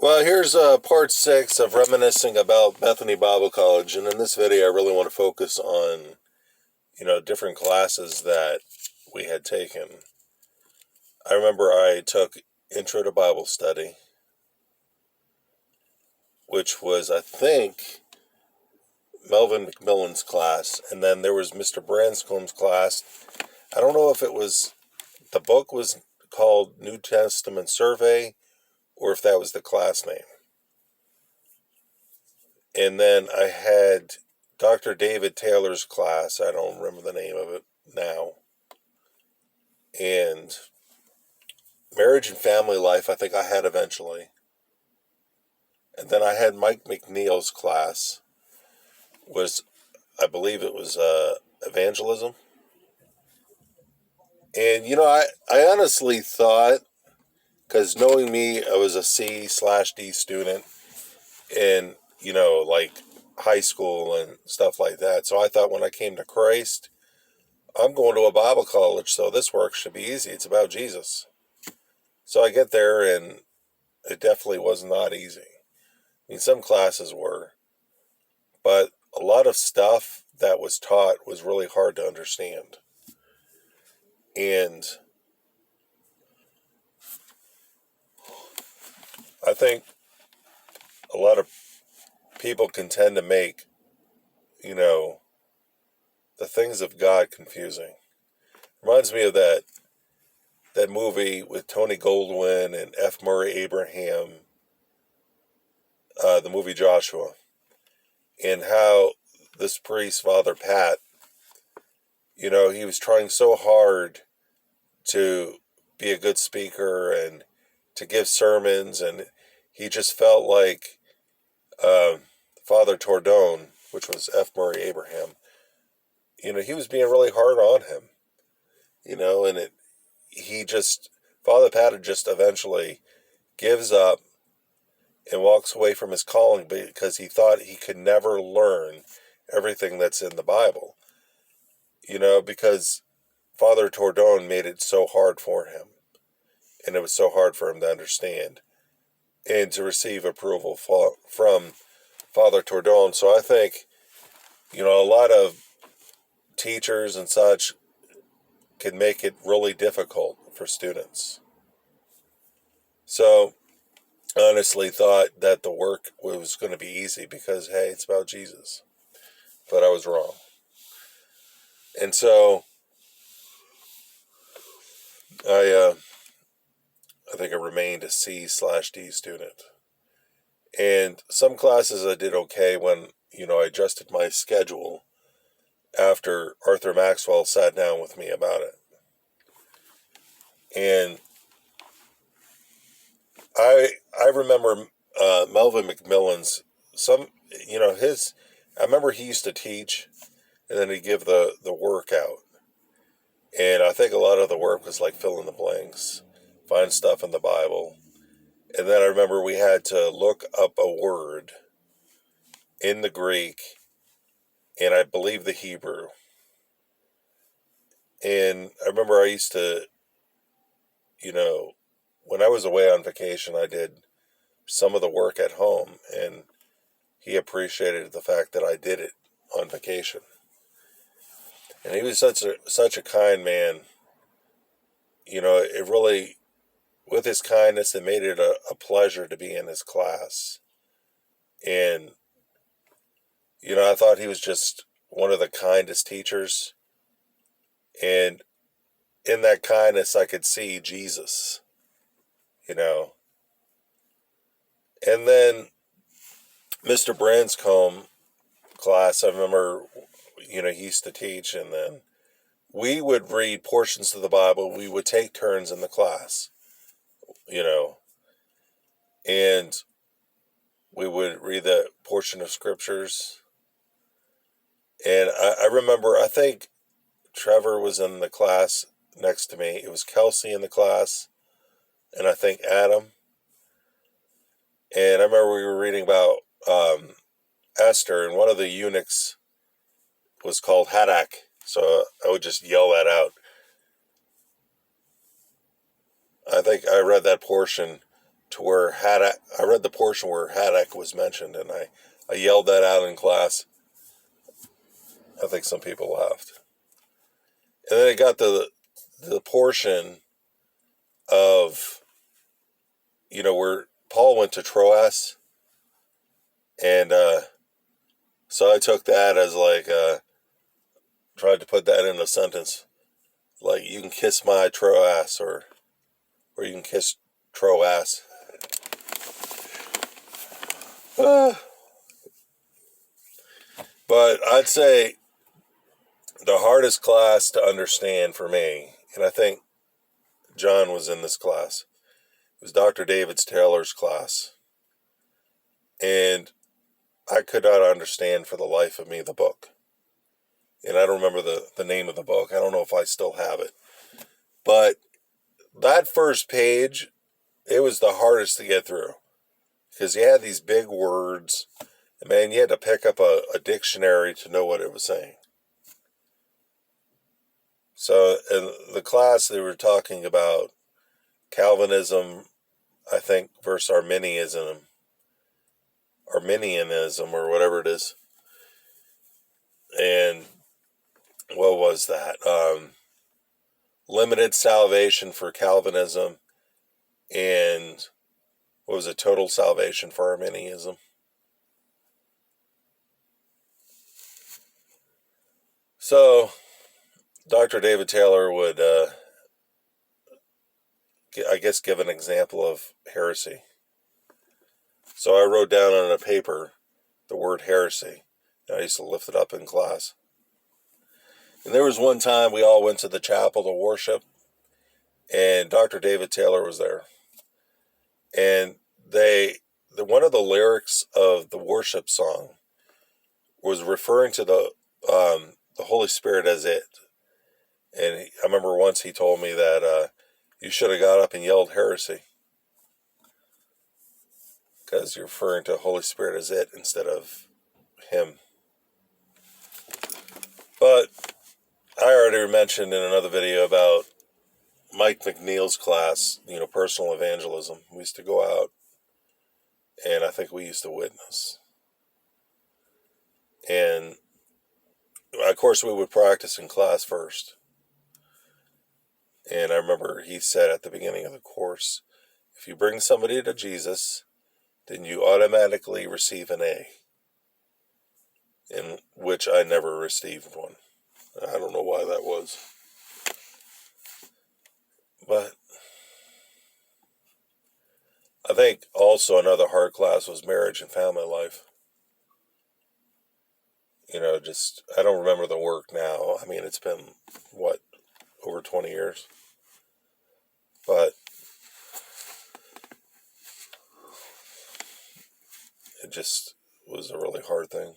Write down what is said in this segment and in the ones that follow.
Well, here's part 6 of Reminiscing about Bethany Bible College. And in this video, I really want to focus on, different classes that we had taken. I remember I took Intro to Bible Study, which was, I think, Melvin McMillan's class. And then there was Mr. Branscomb's class. I don't know if the book was called New Testament Survey or if that was the class name. And then I had Dr. David Taylor's class. I don't remember the name of it now. And Marriage and Family Life, I think I had eventually. And then I had Mike McNeil's class, I believe it was evangelism. And, I honestly thought, because knowing me, I was a C/D student in, like high school and stuff like that. So I thought when I came to Christ, I'm going to a Bible college, so this work should be easy. It's about Jesus. So I get there, and it definitely was not easy. I mean, some classes were, but a lot of stuff that was taught was really hard to understand. And I think a lot of people can tend to make, the things of God confusing. Reminds me of that movie with Tony Goldwyn and F. Murray Abraham, the movie Joshua, and how this priest, Father Pat, he was trying so hard to be a good speaker and to give sermons, and he just felt like Father Tordone, which was F. Murray Abraham, he was being really hard on him, and Father Pat just eventually gives up and walks away from his calling because he thought he could never learn everything that's in the Bible, because Father Tordone made it so hard for him, and it was so hard for him to understand and to receive approval from Father Tordone. So I think, a lot of teachers and such can make it really difficult for students. So I honestly thought that the work was going to be easy because, hey, it's about Jesus. But I was wrong. And so I think I remained a C/D student. And some classes I did okay when, I adjusted my schedule after Arthur Maxwell sat down with me about it. And I remember Melvin McMillan's, I remember he used to teach and then he'd give the work out. And I think a lot of the work was like fill in the blanks, find stuff in the Bible. And then I remember we had to look up a word in the Greek and I believe the Hebrew. And I remember I used to, when I was away on vacation, I did some of the work at home, and he appreciated the fact that I did it on vacation. And he was such a kind man. It really, with his kindness, it made it a pleasure to be in his class. And, I thought he was just one of the kindest teachers. And in that kindness, I could see Jesus, And then Mr. Branscombe class, I remember, he used to teach, and then we would read portions of the Bible. We would take turns in the class, and we would read the portion of scriptures. And I remember, I think Trevor was in the class next to me. It was Kelsey in the class, and I think Adam. And I remember we were reading about Esther, and one of the eunuchs was called Haddock. So I would just yell that out. I think I read that portion to where I read the portion where Haddock was mentioned, and I yelled that out in class. I think some people laughed. And then it got to the portion of, where Paul went to Troas. And so I took that as like, tried to put that in a sentence. Like, you can kiss my Troas, or you can kiss Troas. But I'd say the hardest class to understand for me, and I think John was in this class, it was Dr. David Taylor's class. And I could not understand for the life of me the book. And I don't remember the name of the book. I don't know if I still have it. But that first page, it was the hardest to get through. Because you had these big words. And man, you had to pick up a dictionary to know what it was saying. So in the class, they were talking about Calvinism, I think, versus Arminianism, or whatever it is. And what was that? Limited salvation for Calvinism, and what was it? Total salvation for Arminianism. So Dr. David Taylor would, I guess, give an example of heresy. So I wrote down on a paper the word heresy. I used to lift it up in class. And there was one time we all went to the chapel to worship, and Dr. David Taylor was there. And one of the lyrics of the worship song was referring to the Holy Spirit as it. And I remember once he told me that you should have got up and yelled heresy, because you're referring to the Holy Spirit as it instead of him. But I already mentioned in another video about Mike McNeil's class, personal evangelism. We used to go out, and I think we used to witness. And, of course, we would practice in class first. And I remember he said at the beginning of the course, if you bring somebody to Jesus, then you automatically receive an A. In which I never received one. I don't know why that was. But I think also another hard class was marriage and family life. I don't remember the work now. I mean, it's been, over 20 years? But it just was a really hard thing.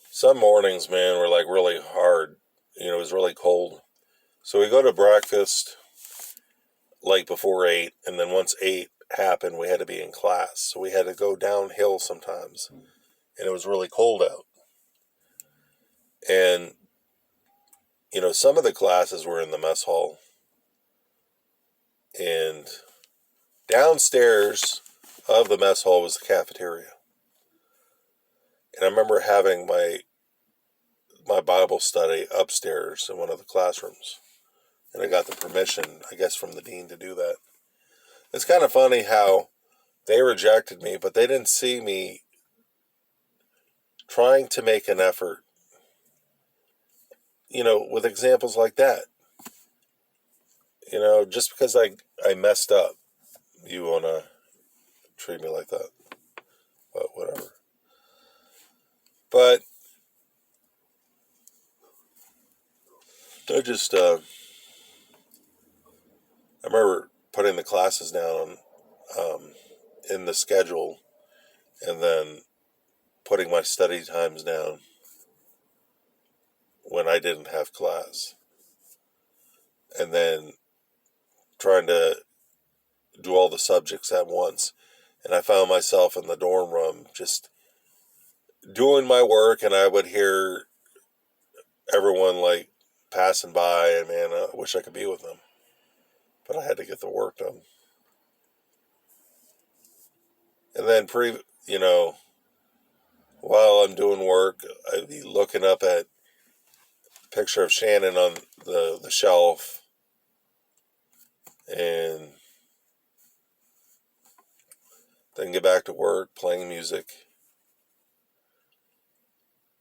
Some mornings, man, were like really hard. It was really cold. So we go to breakfast like before 8, and then once 8 happened, we had to be in class. So we had to go downhill sometimes, and it was really cold out. And, some of the classes were in the mess hall. And downstairs of the mess hall was the cafeteria. And I remember having my Bible study upstairs in one of the classrooms. And I got the permission, I guess, from the dean to do that. It's kind of funny how they rejected me, but they didn't see me trying to make an effort, with examples like that. Just because I messed up, you want to treat me like that. But whatever. But I remember putting the classes down in the schedule, and then putting my study times down when I didn't have class, and then trying to do all the subjects at once. And I found myself in the dorm room just doing my work, and I would hear everyone passing by, and man, I wish I could be with them. but I had to get the work done. And then while I'm doing work, I'd be looking up at a picture of Shannon on the shelf, and then get back to work, playing music.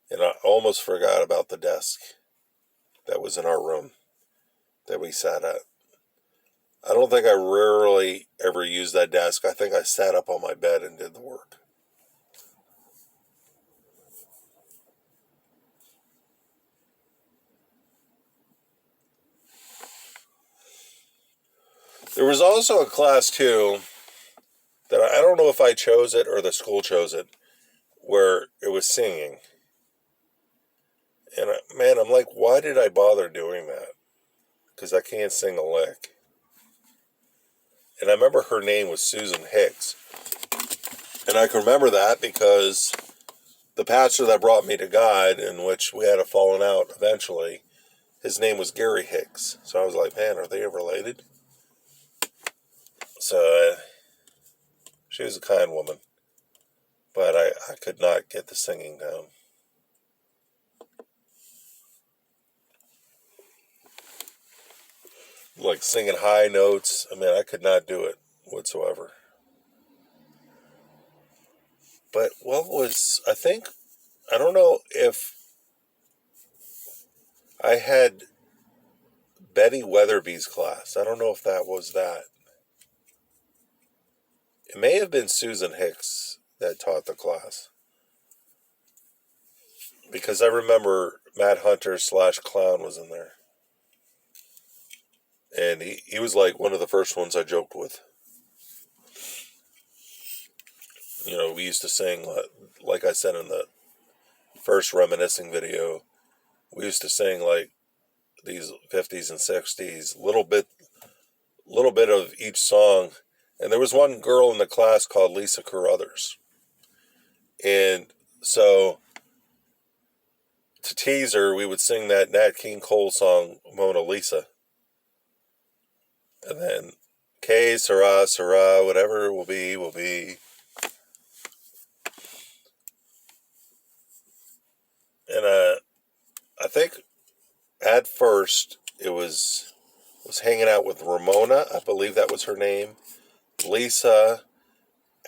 And I almost forgot about the desk that was in our room that we sat at. I don't think I rarely ever used that desk. I think I sat up on my bed and did the work. There was also a class, too, that I don't know if I chose it or the school chose it, where it was singing. And man, I'm like, why did I bother doing that? Because I can't sing a lick. And I remember her name was Susan Hicks. And I can remember that because the pastor that brought me to God, in which we had a falling out eventually, his name was Gary Hicks. So I was like, man, are they related? So she was a kind woman. But I could not get the singing down. Like singing high notes, I mean, I could not do it whatsoever. But I don't know if I had Betty Weatherby's class. I don't know if that was that. It may have been Susan Hicks that taught the class. Because I remember Matt Hunter / Clown was in there. And he was like one of the first ones I joked with. We used to sing, like I said in the first Reminiscing video, we used to sing like these 50s and 60s, little bit of each song. And there was one girl in the class called Lisa Carruthers. And so to tease her, we would sing that Nat King Cole song, Mona Lisa. And then, Que sera, sera, whatever it will be, will be. And I think at first it was hanging out with Ramona. I believe that was her name. Lisa,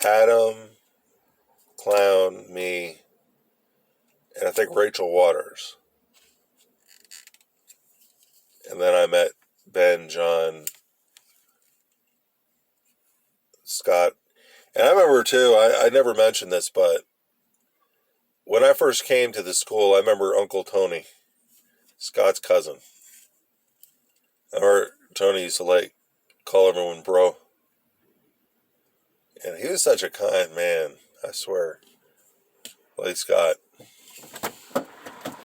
Adam, Clown, me, and I think Rachel Waters. And then I met Ben, John, Scott. And I remember too, I never mentioned this, but when I first came to the school, I remember Uncle Tony, Scott's cousin. I remember Tony used to call everyone bro. And he was such a kind man, I swear. Like Scott.